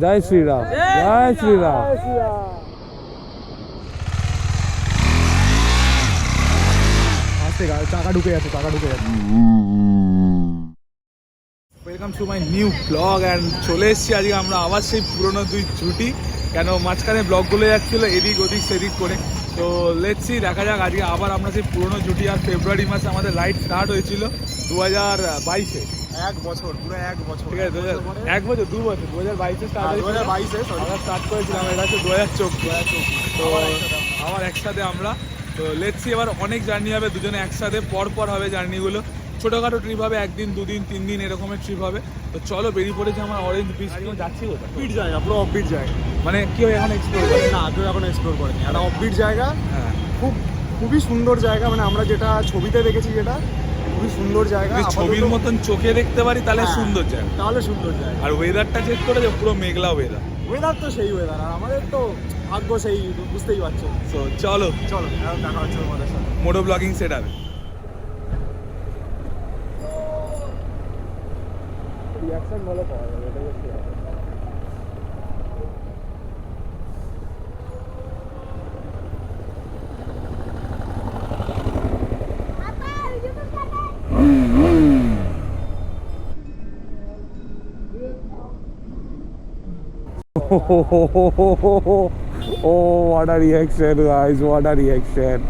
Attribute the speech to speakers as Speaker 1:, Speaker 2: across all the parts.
Speaker 1: জয় শ্রীরাম, জয় শ্রীরাম। আস্তে চাকা ঢুকে যাচ্ছে, চাকা ঢুকে যাচ্ছে। Welcome to my new blog and চলে এসেছি আজকে আমরা আবার সেই পুরোনো দুই জুটি। কেন মাঝখানে ব্লগগুলো যাচ্ছিলো এদিক ওদিক সেদিক করে, তো লেটস সি দেখা যাক আজকে আবার আমরা সেই পুরোনো জুটি। আর ফেব্রুয়ারি মাসে আমাদের রাইড স্টার্ট হয়েছিল 2022-এ।
Speaker 2: 1 বছর, পুরো 1 বছর,
Speaker 1: ঠিক আছে 1 বছর 2 বছর 2022-এ স্টার্ট হয়েছিল।
Speaker 2: 2022-এ
Speaker 1: আমরা স্টার্ট করেছিলাম, এটা হচ্ছে 2024। তো আবার একসাথে আমরা, তো লেটস সি এবার অনেক জার্নি হবে দুজনে একসাথে, পর হবে জার্নিগুলো। ছোটোখাটো ট্রিপ হবে, 1 দিন 2 দিন 3 দিন এরকমের ট্রিপ হবে। তো চলো বেরিয়ে পড়েছি আমার অরেঞ্জ বিচ। যাচ্ছি কোথায়?
Speaker 2: অফবিট জায়গা, পুরো অফবিট জায়গা।
Speaker 1: মানে কেউ এখন এক্সপ্লোর করে
Speaker 2: না, কেউ এখন এক্সপ্লোর করেনি। একটা অফবিট জায়গা,
Speaker 1: হ্যাঁ
Speaker 2: খুবই সুন্দর জায়গা। মানে আমরা যেটা ছবিতে দেখেছি, যেটা খুবই সুন্দর জায়গা।
Speaker 1: যদি ছবির মতন চোখে দেখতে পারি তাহলে সুন্দর জায়গা,
Speaker 2: তাহলে সুন্দর জায়গা।
Speaker 1: আর ওয়েদারটা চেক করে যে পুরো মেঘলা ওয়েদার।
Speaker 2: ওয়েদার তো সেই ওয়েদার, আর আমাদের তো ভাগ্য সেই, বুঝতেই পারছো।
Speaker 1: তো চলো
Speaker 2: চলো এখন দেখা হচ্ছে তোমাদের সাথে।
Speaker 1: মোটো ব্লগিং সেট
Speaker 2: রিঅ্যাকশন ভালো পাওয়া যাবে, এটাই হচ্ছে ব্যাপার।
Speaker 1: Oh, what a reaction, guys! What a reaction!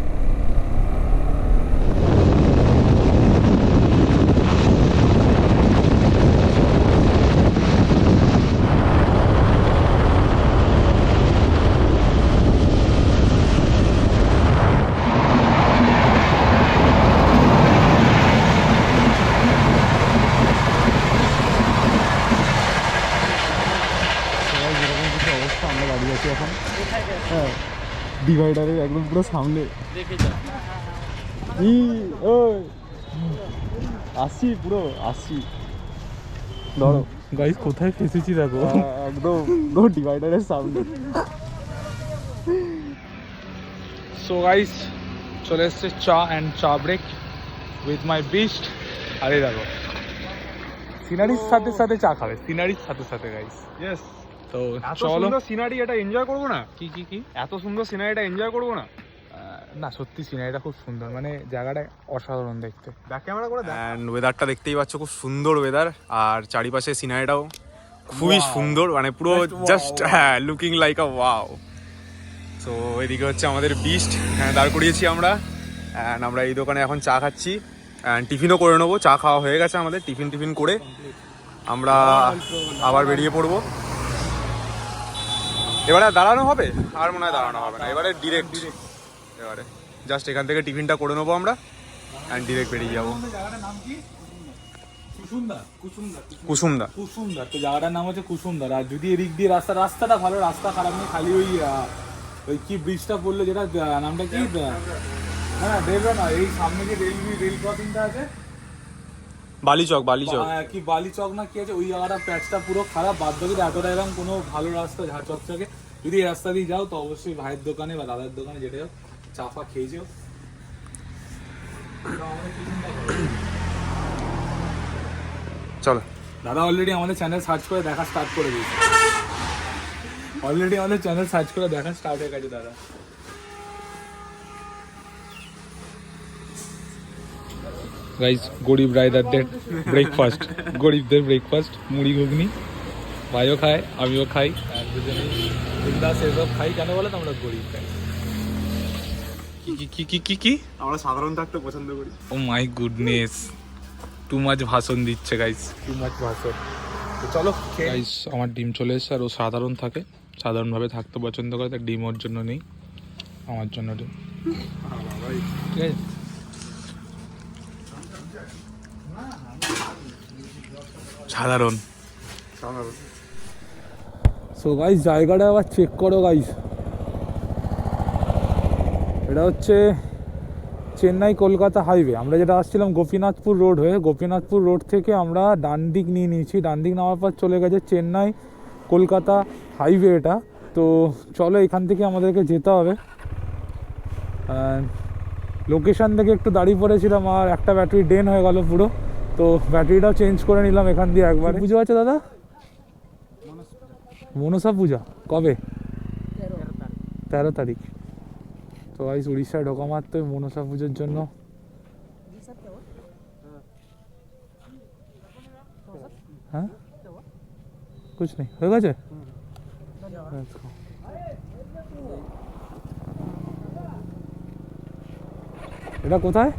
Speaker 1: অবস্থা আমরা দাঁড়িয়ে আছি এখন, হ্যাঁ ডিভাইডারের একদম পুরো সামনে। আসছি, পুরো আসছি। ধরো গাইস কোথায় ফেসেছি দেখো, একদম ডিভাইডারের সামনে। সো গাইস চলে এসছে চা অ্যান্ড চা ব্রেক উইথ মাই বিস্ট। আরে দেখো সিনারির সাথে সাথে চা খাবে, সিনারির সাথে সাথে গাইস।
Speaker 2: ইয়েস,
Speaker 1: তো
Speaker 2: এত
Speaker 1: চলো
Speaker 2: সুন্দর সিনারি, এটা এনজয় করবো না?
Speaker 1: কি
Speaker 2: এত সুন্দর সিনারিটা এনজয় করবো না?
Speaker 1: না সত্যি সিনারিটা খুব সুন্দর, মানে জায়গাটা অসাধারণ দেখতে।
Speaker 2: ব্যাক ক্যামেরা করে দেখ।
Speaker 3: অ্যান্ড ওয়েদারটা দেখতেই পাচ্ছ, খুব সুন্দর ওয়েদার। আর চারিপাশে সিনারিটাও খুবই সুন্দর, মানে পুরো জাস্ট হ্যাঁ লুকিং লাইক আ ওয়াও। সো এদিকে হচ্ছে আমাদের বিস্ট, এখানে দাঁড় করিয়েছি আমরা। অ্যান্ড আমরা এই দোকানে এখন চা খাচ্ছি, অ্যান্ড টিফিনও করে নেবো। চা খাওয়া হয়ে গেছে আমাদের, টিফিন করে আমরা আবার বেরিয়ে পড়বো। এবারে দাঁড়ানো হবে? আর মনে হয় দাঁড়ানো হবে না, এবারে ডিরেক্ট। এবারে জাস্ট এখান থেকে টিফিনটা করে নেবো আমরা, অ্যান্ড ডিরেক্ট বেরিয়ে যাবো। কুসুমদা।
Speaker 1: তো জায়গাটার নাম হচ্ছে কুসুমদার। আর যদি এদিক দিয়ে রাস্তাটা ভালো, রাস্তা খারাপ নেই, খালি ওই কি ব্রিজটা পড়লো যেটা নামটা কি, হ্যাঁ দেবরা না, এই সামনে যে রেল ক্রসিংটা আছে,
Speaker 3: বালিচক
Speaker 1: কি বালি চক না কি আছে, ওই জায়গাটা প্যাচটা পুরো খারাপ। বাদ বাকি এতটা এরকম কোনো ভালো রাস্তা ঝাড় চকচকে। যদি এই রাস্তা দিয়ে যাও তো অবশ্যই ভাইয়ের দোকানে বা দাদার দোকানে যেটা হোক চা ফা খেয়ে যাও।
Speaker 3: চলো।
Speaker 1: দাদা অলরেডি আমাদের চ্যানেল সার্চ করে দেখা স্টার্ট করে দিয়েছে, অলরেডি আমাদের চ্যানেল সার্চ করে দেখা স্টার্ট হয়ে গেছে দাদা। গাইস গরিব রাইডারদের ব্রেকফাস্ট, গরিবদের ব্রেকফাস্ট, মুড়ি ঘুগনি। ভাইও খায়, আমিও খাই, আর দুজনেই বিন্দাস এসব খাই। কেন বলো তো আমরা গরিব খাই। কি
Speaker 2: আমরা সাধারণ থাকতে পছন্দ করি।
Speaker 1: ও মাই গুডনেস, টু মাচ ভাষণ দিচ্ছে গাইস, টু মাচ ভাষণ। তো চলো গাইস, আমার ডিম চলে এসছে। আর ও সাধারণ থাকে, সাধারণভাবে থাকতে পছন্দ করে, তার ডিম ওর জন্য নেই, আমার জন্য ডিম। ঠিক আছে,
Speaker 3: সাধারণ।
Speaker 1: সো গাইস জায়গাটা আবার চেক করো গাইস, এটা হচ্ছে চেন্নাই কলকাতা হাইওয়ে। আমরা যেটা আসছিলাম গোপীনাথপুর রোড হয়ে, গোপীনাথপুর রোড থেকে আমরা ডান দিক নিয়ে নিয়েছি। ডান দিক নেওয়ার পর চলে গেছে চেন্নাই কলকাতা হাইওয়ে এটা। তো চলো এখান থেকে আমাদেরকে যেতে হবে। লোকেশান থেকে একটু দাঁড়িয়ে পড়েছিলাম, আর একটা ব্যাটারি ড্রেন হয়ে গেল পুরো। তো ব্যাটারিটাও চেঞ্জ করে নিলাম এখান দিয়ে একবার। বুঝতে পারছো দাদা? মনসা পূজা কবে? 13 তারিখ। তো গাইস উড়িষ্যায় ঢোকা মাত্র মনসা পুজোর জন্য হ্যাঁ कुछ नहीं হয়ে গেছে। এটা কোথায়?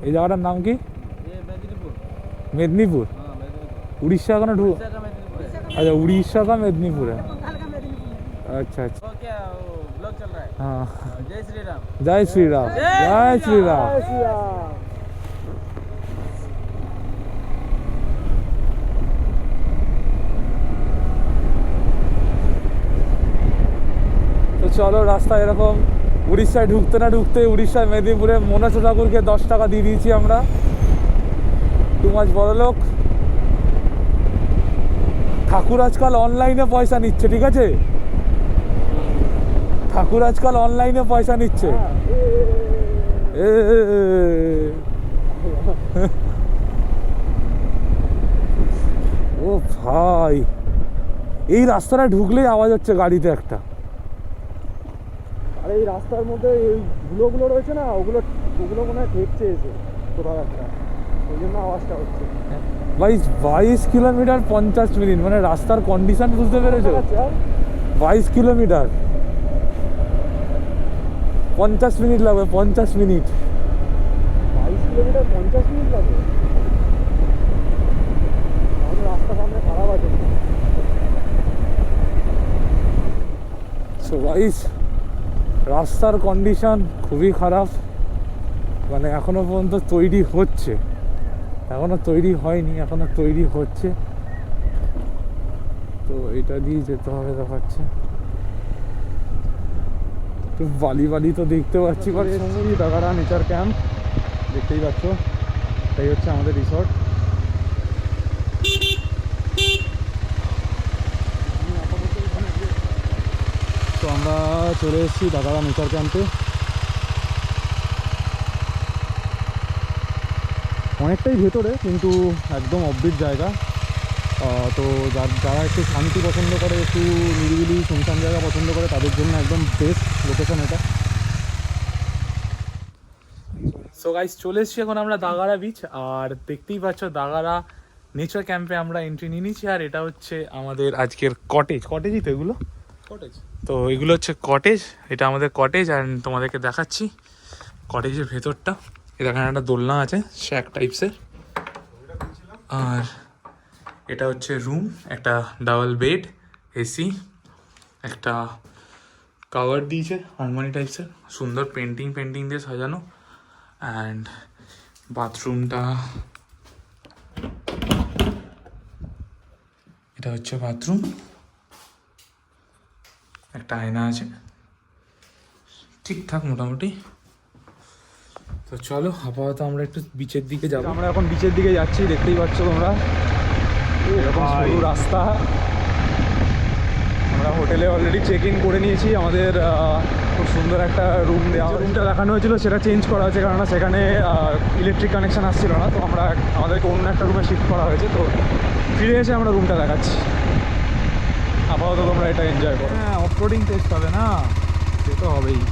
Speaker 1: এই জায়গাটার নাম কি? মেদিনীপুর। उड़ीसा का ना ढूंढ। अच्छा उड़ीसा का मेदिनीपुर है। अच्छा अच्छा
Speaker 4: वो क्या वो ब्लॉग चल रहा है।
Speaker 1: हाँ
Speaker 4: जय श्री राम।
Speaker 1: जय श्री राम जय श्री राम। তো চলো রাস্তা এরকম উড়িষ্যায় ঢুকতে না ঢুকতে উড়িষ্যায় মেদিনীপুরে মনসা ঠাকুরকে 10 টাকা দিয়ে দিয়েছি আমরা। টু মাচ বড়লোক। ঠাকুর আজকাল অনলাইনে পয়সা নিচ্ছে, ঠিক আছে? ঠাকুর আজকাল অনলাইনে পয়সা নিচ্ছে। ও ভাই এই রাস্তাটা ঢুকলেই আওয়াজ হচ্ছে গাড়িতে একটা।
Speaker 2: আর এই রাস্তার মধ্যে এই ধুলোগুলো রয়েছে না, ওগুলো মনে হয় ঠেকছে এসে কোথাও একটা, ওই জন্য আওয়াজটা হচ্ছে।
Speaker 1: 22 কিলোমিটার 50 মিনিট, মানে রাস্তার কন্ডিশন বুঝতে পেরেছো? 22 কিলোমিটার 50 মিনিট লাগবে, 50 মিনিট।
Speaker 2: 22 কিলোমিটার 50 মিনিট লাগে? আমাদের রাস্তা সামনে খারাপ আছে।
Speaker 1: সো গাইস রাস্তার কন্ডিশন খুবই খারাপ, মানে এখনো পর্যন্ত তৈরি হচ্ছে, এখনো তৈরি হয়নি, এখনো তৈরি হচ্ছে। তো এটা দিয়ে যেতে হবে দেখাচ্ছে। তো বালি বালি তো দেখতে পাচ্ছি,
Speaker 2: দাগাড়া নেচার ক্যাম্প দেখতেই পাচ্ছ, এই হচ্ছে আমাদের রিসর্ট। তো আমরা চলে এসেছি দাগাড়া নেচার ক্যাম্পে। অনেকটাই ভেতরে, কিন্তু একদম অফবিট জায়গা। তো যারা একটু শান্তি পছন্দ করে, একটু নিরিবিলি শুনশান জায়গা পছন্দ করে, তাদের জন্য একদম বেস্ট লোকেশন এটা।
Speaker 1: সো গাইস চলে এসেছি এখন আমরা দাগাড়া বিচ, আর দেখতেই পাচ্ছ দাগাড়া নেচার ক্যাম্পে আমরা এন্ট্রি নিয়ে নিয়েছি। আর এটা হচ্ছে আমাদের আজকের কটেজই তো এগুলো। তো এগুলো হচ্ছে কটেজ, এটা আমাদের কটেজ। আর তোমাদেরকে দেখাচ্ছি কটেজের ভেতরটা। এখানে একটা দোলনা আছে শ্যাক টাইপসের, আর এটা হচ্ছে রুম, একটা ডাবল বেড, এসি, একটা কাভার দিয়েছে আলমারি টাইপসের, সুন্দর পেন্টিং দিয়ে সাজানো। অ্যান্ড বাথরুমটা, এটা হচ্ছে বাথরুম, একটা আয়না আছে, ঠিকঠাক মোটামুটি। তো চলো আপাতত আমরা একটু বিচের দিকে যাবো।
Speaker 2: আমরা এখন বিচের দিকে যাচ্ছি, দেখতেই পাচ্ছ তোমরা এরকম সরু রাস্তা। আমরা হোটেলে অলরেডি চেক ইন করে নিয়েছি, আমাদের খুব সুন্দর একটা রুম দেওয়া, রুমটা দেখানো হয়েছিল সেটা চেঞ্জ করা হয়েছে, কারণ সেখানে ইলেকট্রিক কানেকশান আসছিল না। তো আমাদেরকে অন্য একটা রুমে শিফট করা হয়েছে। তো ফিরে এসে আমরা রুমটা দেখাচ্ছি। আপাতত তোমরা এটা এনজয় করো। হ্যাঁ, অফরোডিং টেস্ট হবে না, সে তো হবেই,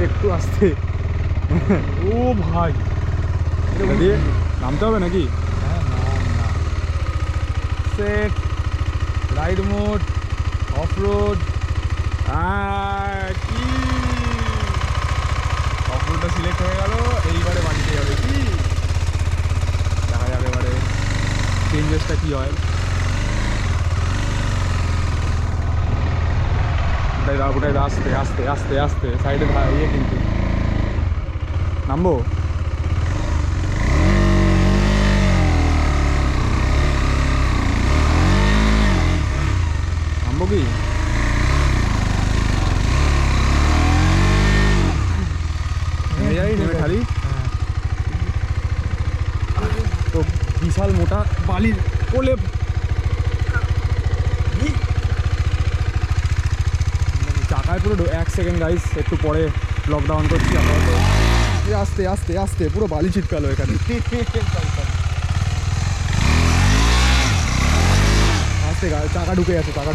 Speaker 2: একটু আস্তে। ও ভাই, এটা দিয়ে নামতে হবে নাকি? হ্যাঁ, না set ride mode of road. কি অফ রোডটা সিলেক্ট হয়ে গেল, এইবারে বাড়িতে যাবে কি দেখা যাবে, এবারে চেঞ্জেসটা কি হয়। ওটাই আস্তে সাইডে ইয়ে, কিন্তু নামবো। কি নেমে খালি তো বিশাল মোটা বালির কোলে চাকায় পুরো 1 সেকেন্ড গাইস, একটু পরে লকডাউন করছি আপাতত। আস্তে পুরো বালি ছিটকালো এখানে। আস্তে চাকা ঢুকে যাচ্ছে দাঁড়া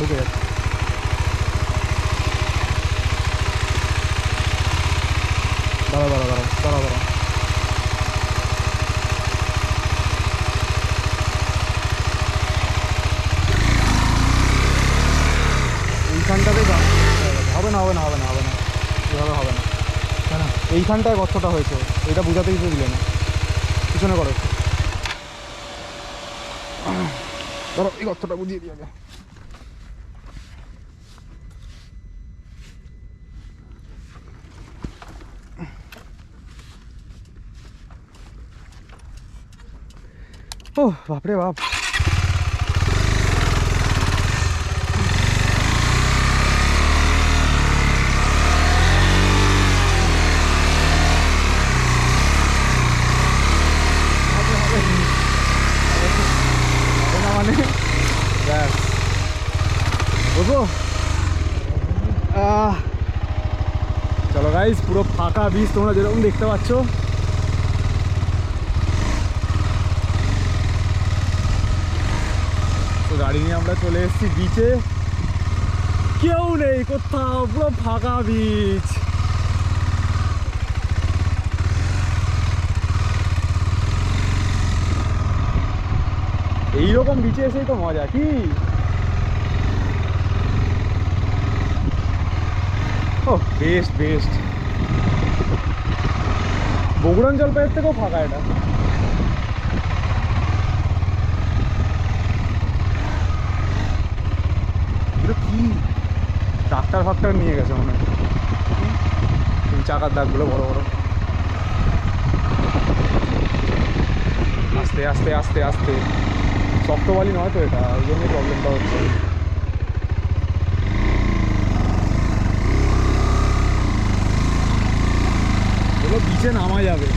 Speaker 2: এইখানটাতে হবে না এভাবে হবে না হ্যাঁ না, এইখানটায় গর্তটা হয়েছে, এটা বোঝাতেই তো দিলে না। পিছনে করো ধরো, এই গর্তটা বুঝিয়ে দিয়ে আগে। ও বাপরে বাপ, মানে ব্যাস বুঝবো। চলো গাইস, পুরো ফাঁকা বীজ তোমরা যেরকম দেখতে পাচ্ছ। তো গাড়ি নিয়ে আমরা চলে এসেছি বিচে, কেউ নেই কোথাও, পুরো ফাঁকা বিচ। এইরকম বিচে এসেই তো মজা, কি ও বেস্ট বগুড়ান জলপাইয়ের থেকেও ফাঁকা এটা। কি ট্রাক্টর নিয়ে গেছে মনে হয়, চাকার দাগগুলো বড় বড়। আস্তে শক্ত বালি নয় তো এটা, ওই জন্যই প্রবলেমটা হচ্ছে। এগুলো বিচে নামা যাবে।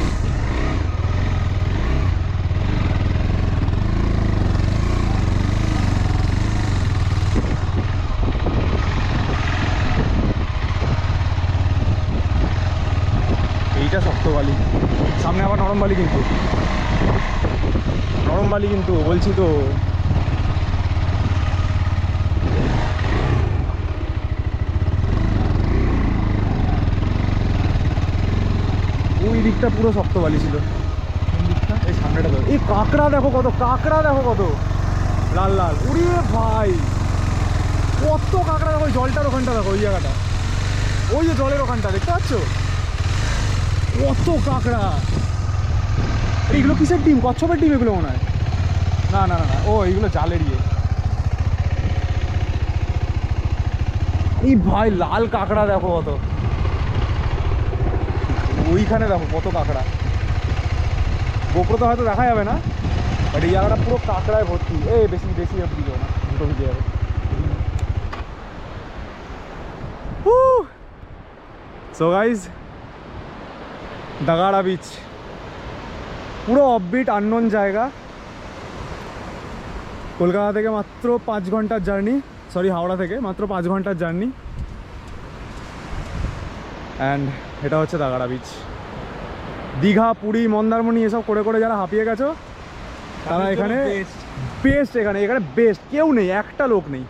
Speaker 2: এইটা শক্ত বালি, সামনে আবার নরম বালি, কিন্তু বলছি তো। ওই দিকটা পুরো শক্ত বালি ছিল, এই সামনেটা দেখো, এই কাঁকড়া দেখো কত লাল উড়ে ভাই, কত কাঁকড়া দেখো। জলটার ওখানটা দেখো, ওই জায়গাটা, ওই যে জলের ওখানটা দেখতে পাচ্ছ, কত কাঁকড়া। এইগুলো কিসের ডিম? কচ্ছপের ডিম এগুলো মনে হয়। না, ও এইগুলো জালের ইয়ে। এই ভাই লাল কাঁকড়া দেখো কত, ওইখানে দেখো কত কাঁকড়া। গোপ্রোতে হয়তো দেখা যাবে না, বাট এই জায়গাটা পুরো কাঁকড়ায় ভর্তি। বেশি ভিডিও না, দুটো ভিডিও যাবে। সো গাইজ, দাগাড়া বিচ পুরো অফবিট আননোন জায়গা। কলকাতা থেকে মাত্র 5 ঘন্টার জার্নি, হাওড়া থেকে মাত্র 5 ঘন্টার জার্নি। অ্যান্ড এটা হচ্ছে দাগাড়া বিচ। দীঘা, পুরী, মন্দারমণি এসব করে যারা হাঁপিয়ে গেছো, তারা এখানে বেস্ট, এখানে বেস্ট। কেউ নেই, একটা লোক নেই।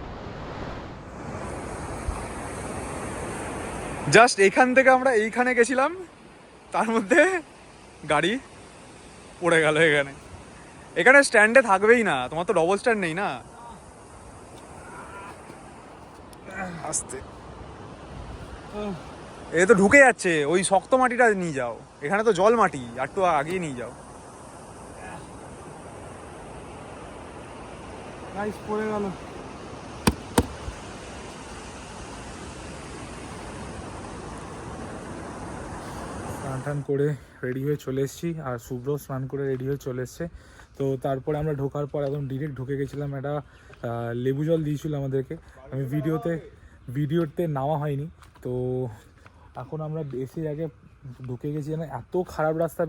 Speaker 3: জাস্ট এখান থেকে আমরা এইখানে গেছিলাম, তার মধ্যে গাড়ি পড়ে গেল। এখানে স্ট্যান্ডে থাকবেই না, তোমার তো ডবল স্ট্যান্ড নেই না। আস্তে, এ তো ঢুকে যাচ্ছে, ওই শক্ত মাটিটা নিয়ে যাও, এখানে তো জল মাটি, আর একটু আগিয়ে নিয়ে যাও।
Speaker 2: পড়ে গেল। স্নান করে রেডি হয়ে চলে এসেছি, আর শুভ্র স্নান করে রেডি হয়ে চলে এসছে। তো তারপরে আমরা ঢোকার পর একদম ডিরেক্ট ঢুকে গেছিলাম। একটা লেবু জল দিয়েছিল আমাদেরকে, আমি ভিডিওতে নেওয়া হয়নি। তো এখন আমরা এসে আগে ঢুকে গেছি, মানে এত খারাপ রাস্তা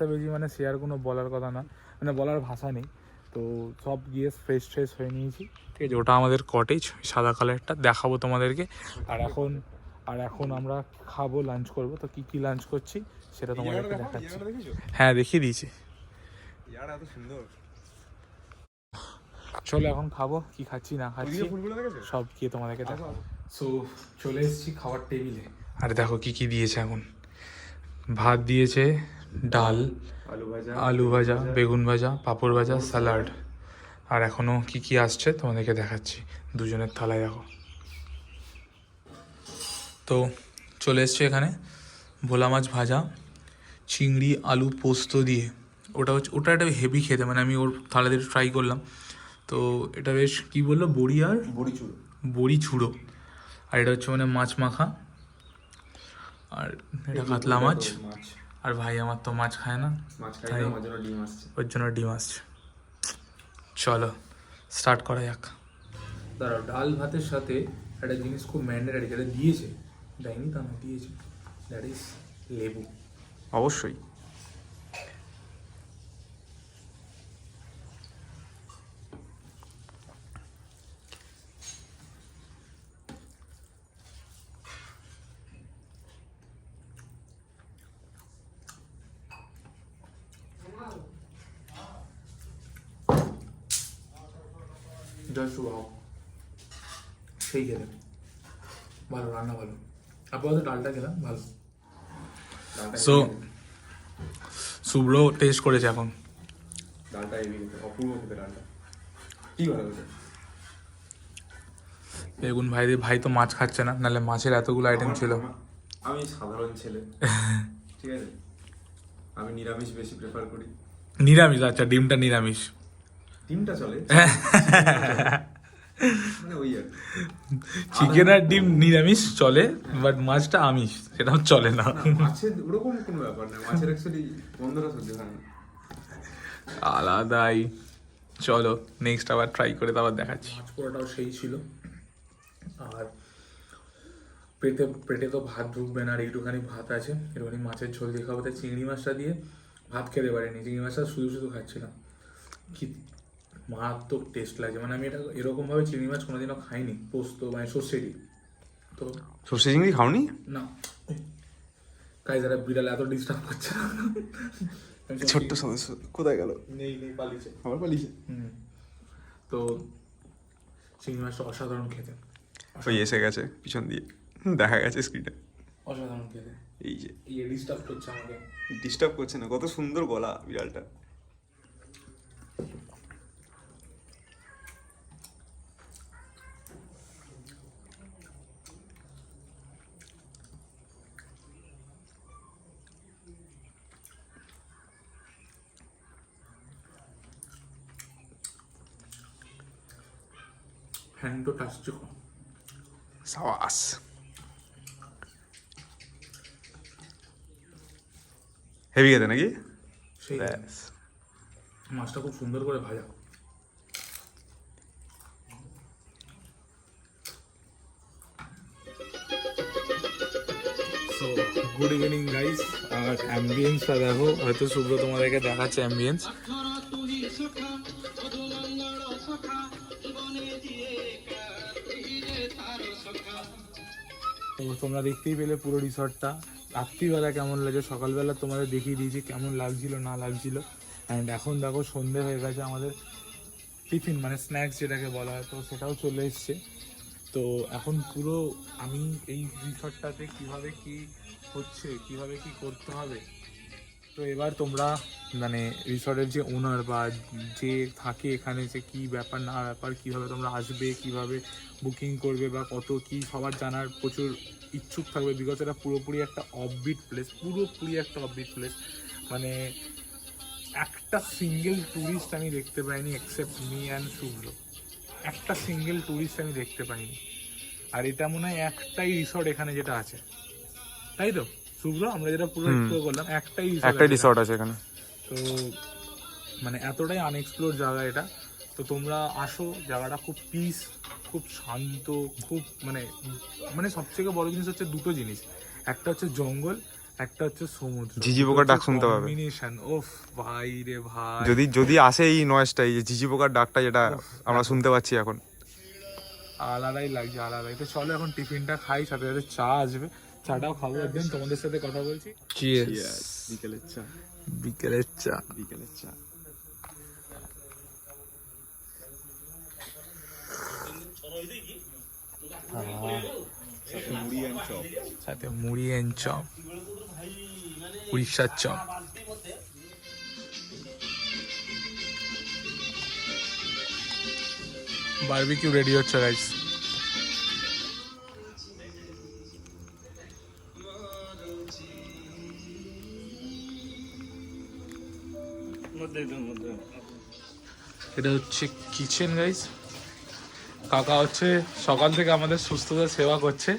Speaker 2: পেয়েছি মানে সে আর কোনো বলার কথা না, মানে বলার ভাষা নেই। তো সব গিয়ে ফ্রেশ হয়ে নিয়েছি, ঠিক আছে। ওটা আমাদের কটেজ, সাদা কালারটা দেখাবো তোমাদেরকে। আর এখন আমরা খাবো, লাঞ্চ করবো। তো কি লাঞ্চ করছি সেটা তোমাদেরকে দেখাচ্ছি। হ্যাঁ, দেখিয়ে দিয়েছি।
Speaker 1: চলো এখন খাবো, কি খাচ্ছি না খাচ্ছি সব গিয়ে তোমাদেরকে দেখো। সো চলে এসেছি খাওয়ার টেবিলে, আর দেখো কি কি দিয়েছে এখন। ভাত দিয়েছে, ডাল, আলু ভাজা, বেগুন ভাজা, পাঁপড় ভাজা, স্যালাড, আর এখনও কি কি আসছে তোমাদেরকে দেখাচ্ছি। দুজনের থালায় দেখো। তো চলে এসছে এখানে ভোলা মাছ ভাজা, চিংড়ি আলু পোস্ত দিয়ে। ওটা একটা হেভি খেতে, মানে আমি ওর থালা দিয়ে ট্রাই করলাম। তো এটা বেশ কি বললো, বড়ি ছুড়ো। আর এটা হচ্ছে মানে মাছ মাখা, আর এটা কাতলা মাছ। আর ভাই আমার তো মাছ খায় না, তাই ওর জন্য ডিম আসছে। চলো স্টার্ট করা যাক। দাঁড়াও, ডাল ভাতের সাথে একটা জিনিস খুব ম্যান্ডেটারি, যেটা দিয়েছে, দেয়নি তা না, দিয়েছে, দ্যাট ইজ লেবু।
Speaker 3: অবশ্যই।
Speaker 1: জাস্ট ওয়াও, সেই খেলে ভালো, রান্না ভালো। আপাতত ডালটা খেলাম ভালো। সো শুভ্র টেস্ট করেছে এখন।
Speaker 3: ডালটা অপূর্ব খেতে, ডালটা কি ভালো হয়েছে।
Speaker 1: বেগুন ভাই তো মাছ খাচ্ছে না, নাহলে মাছের এতগুলো আইটেম ছিল।
Speaker 3: আমি সাধারণ ছেলে, ঠিক আছে, আমি নিরামিষ বেশি প্রেফার করি।
Speaker 1: নিরামিষ? আচ্ছা, ডিমটা নিরামিষ,
Speaker 3: ডিমটা চলে, মানে ওই আর
Speaker 1: চিকেন আর ডিম নিরামিষ চলে, বাট মাছটা আমিষ, সেটাও চলে না।
Speaker 3: মাছের ওরকম কোনো ব্যাপার না, মাছের অ্যাকচুয়ালি বন্ধুরা সহ্য হয় না,
Speaker 1: আলাদাই। চলো নেক্সট আবার ট্রাই করে তো আবার দেখাচ্ছি। মাছ পোড়াটাও সেই ছিল, আর পেটে তো ভাত ঢুকবে না, আর এইটুখানি ভাত আছে, একটুখানি মাছের ঝোল দিয়ে খাবো। তাই চিংড়ি মাছটা দিয়ে ভাত খেতে পারিনি, চিংড়ি মাছটা শুধু খাচ্ছিলাম। কি মারাত্মক টেস্ট লাগছে, মানে আমি এটা এরকমভাবে চিংড়ি মাছ কোনোদিনও খাইনি, পোস্ত মানে সর্ষে দিই তো।
Speaker 3: সর্ষে চিংড়ি খাওনি?
Speaker 1: না, কাজ যারা বিড়াল এত ডিস্টার্ব করছে না।
Speaker 3: ছোট্ট সদস্য কোথায় গেল?
Speaker 1: নেই পালিয়েছে,
Speaker 3: আবার পালিয়েছে।
Speaker 1: তো চিংড়ি মাছটা অসাধারণ খেতে,
Speaker 3: ওই এসে গেছে পিছন দিয়ে, দেখা গেছে স্ক্রিনে,
Speaker 1: অসাধারণ খেতে।
Speaker 3: এই যে
Speaker 1: ডিস্টার্ব করছে আমাকে।
Speaker 3: ডিস্টার্ব করছে না, কত সুন্দর গলা বিড়ালটা।
Speaker 1: হ্যান্ডটো টাচছে
Speaker 3: সাবাস। হেভি খেতে নাকি?
Speaker 1: সেই
Speaker 3: ব্যাস।
Speaker 1: মাছটা খুব সুন্দর করে ভাজা। সো গুড ইভিনিং গাইস, আর অ্যাম্বিয়েন্সটা দেখো, হয়তো শুভ্র তোমাদেরকে দেখাচ্ছে অ্যাম্বিয়েন্স। তো তোমরা দেখতেই পেলে পুরো রিসর্টটা। রাত্রিবেলা কেমন লাগে, সকালবেলা তোমাদের দেখিয়ে দিয়েছি কেমন লাগছিল না লাগছিল। অ্যান্ড এখন দেখো সন্ধে হয়ে গেছে, আমাদের টিফিন মানে স্ন্যাক্স যেটাকে বলা হয়, তো সেটাও চলে এসছে। তো এখন পুরো আমি এই রিসর্টটাতে কীভাবে কি হচ্ছে, কিভাবে কি করতে হবে, তো এবার তোমরা মানে রিসর্টের যে ওনার বা যে থাকে এখানে, যে কি ব্যাপার না ব্যাপার, কিভাবে তোমরা আসবে, কিভাবে বুকিং করবে বা কত কি, সবার জানার প্রচুর ইচ্ছুক থাকবে। বিকজ এটা পুরোপুরি একটা অফবিট প্লেস, মানে একটা সিঙ্গেল ট্যুরিস্ট আমি দেখতে পাইনি এক্সেপ্ট মি অ্যান্ড শুভ্র, একটা সিঙ্গেল ট্যুরিস্ট আমি দেখতে পাইনি। আর এটা মনে হয় একটাই রিসর্ট এখানে যেটা আছে, তাই তো শুভ্র? আমরা যেটা পুরো এক্সপ্লোর করলাম, একটাই
Speaker 3: রিসর্ট আছে এখানে।
Speaker 1: তো মানে এতটাই আনএক্সপ্লোর জায়গা এটা। তো তোমরা আসো, জায়গাটা খুব পিস, খুব শান্ত, খুব মানে সবথেকে বড় জিনিস হচ্ছে দুটো জিনিস, একটা হচ্ছে জঙ্গল, একটা হচ্ছে সমুদ্র।
Speaker 3: ঝিঝি পোকার ডাক শুনতে পাবে।
Speaker 1: কম্বিনেশন, ওফ ভাই রে ভাই,
Speaker 3: যদি আসে এই নয়েজটা, এই যে ঝিঝি পোকার ডাকটা যেটা আমরা শুনতে পাচ্ছি এখন,
Speaker 1: আলাদাই লাগছে, আলাদাই। তো চলো এখন টিফিনটা খাই, সাথে সাথে চা আসবে, চাটাও খাবো, একদিন তোমাদের সাথে কথা বলছি।
Speaker 3: বিকেলের চা।
Speaker 1: বিকেলের চা। সাথে মুড়ি এন্ড চপ, উড়িষ্যার চপ। বারবিকিউ রেডি হচ্ছে গাইস। এটা হচ্ছে কিচেন গাইস। কাকা হচ্ছে সকাল থেকে আমাদের সুস্থতার সেবা করছে।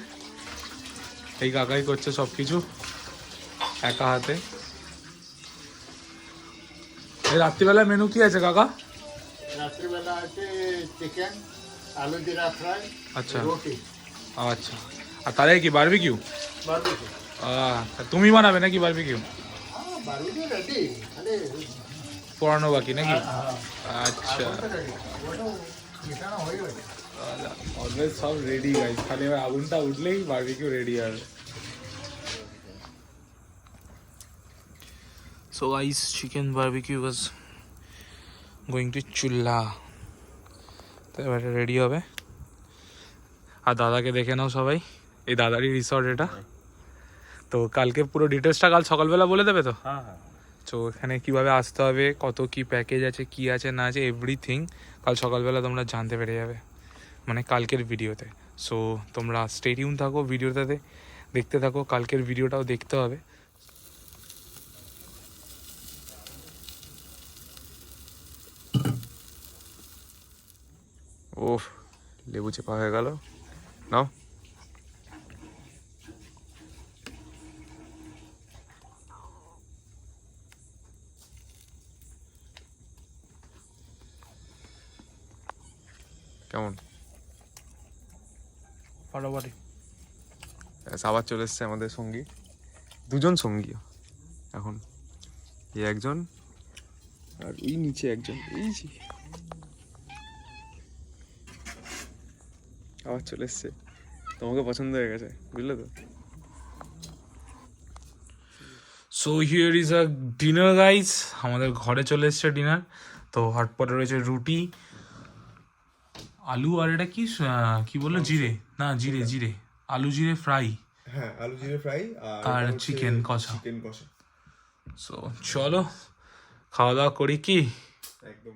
Speaker 1: এই কাকাই করছে সব কিছু একা হাতে। এই রাত্রিবেলা মেনু কি আছে কাকা?
Speaker 5: রাত্রিবেলা আছে চিকেন, আলু জিরা ফ্রাই,
Speaker 1: আচ্ছা
Speaker 5: রুটি,
Speaker 1: আচ্ছা। আর তাহলে কি বারবিকিউ?
Speaker 5: বারবিকিউ।
Speaker 1: তুমি বানাবে নাকি বারবিকিউ?
Speaker 5: বারবিকিউ রেডি, খালি
Speaker 1: পড়ানো বাকি নাকি? আচ্ছা
Speaker 5: রেডি, ওটাও মিশানো হয়ে গেছে।
Speaker 1: অলওয়েজ সব রেডি গাইস, খালি এবার আগুনটা উঠলেই বারবিকিউ রেডি হবে। So guys, chicken barbecue was going to চুল্লা। তো এবারে রেডি হবে। আর দাদাকে দেখে নাও সবাই, এই দাদারই রিসর্ট এটা। তো কালকে পুরো ডিটেলসটা কাল সকালবেলা বলে দেবে তো?
Speaker 2: হ্যাঁ হ্যাঁ।
Speaker 1: তো এখানে কিভাবে আসতে হবে, কত কি প্যাকেজ আছে, কি আছে না আছে, এভরিথিং কাল সকালবেলা তোমরা জানতে পেরে যাবে, মানে কালকের ভিডিওতে। সো তোমরা স্টে টিউন থাকো, ভিডিওটাতে দেখতে থাকো, কালকের ভিডিওটাও দেখতে হবে।
Speaker 3: ওহ, লেবু চেপা হয়ে গেল। নাও। কেমন?
Speaker 1: ফাটাফাটি।
Speaker 3: ব্যাস, আবার চলে এসছে আমাদের সঙ্গী, দুজন সঙ্গী এখন। এই একজন আর ওই নিচে একজন, এই যে আবার চলে এসছে। তোমাকে পছন্দ হয়ে গেছে, বুঝলে তো?
Speaker 1: So here is a dinner guys. আমাদের ঘরে চলে এসছে ডিনার। তো হটপটে রয়েছে রুটি, আলু, আর এটা কি কি বললো, জিরে না জিরে জিরে আলু জিরে ফ্রাই,
Speaker 3: হ্যাঁ, আলু জিরে ফ্রাই
Speaker 1: আর চিকেন কষা।
Speaker 3: চিকেন কষা।
Speaker 1: সো চলো খাওয়া দাওয়া করি কি?
Speaker 3: একদম।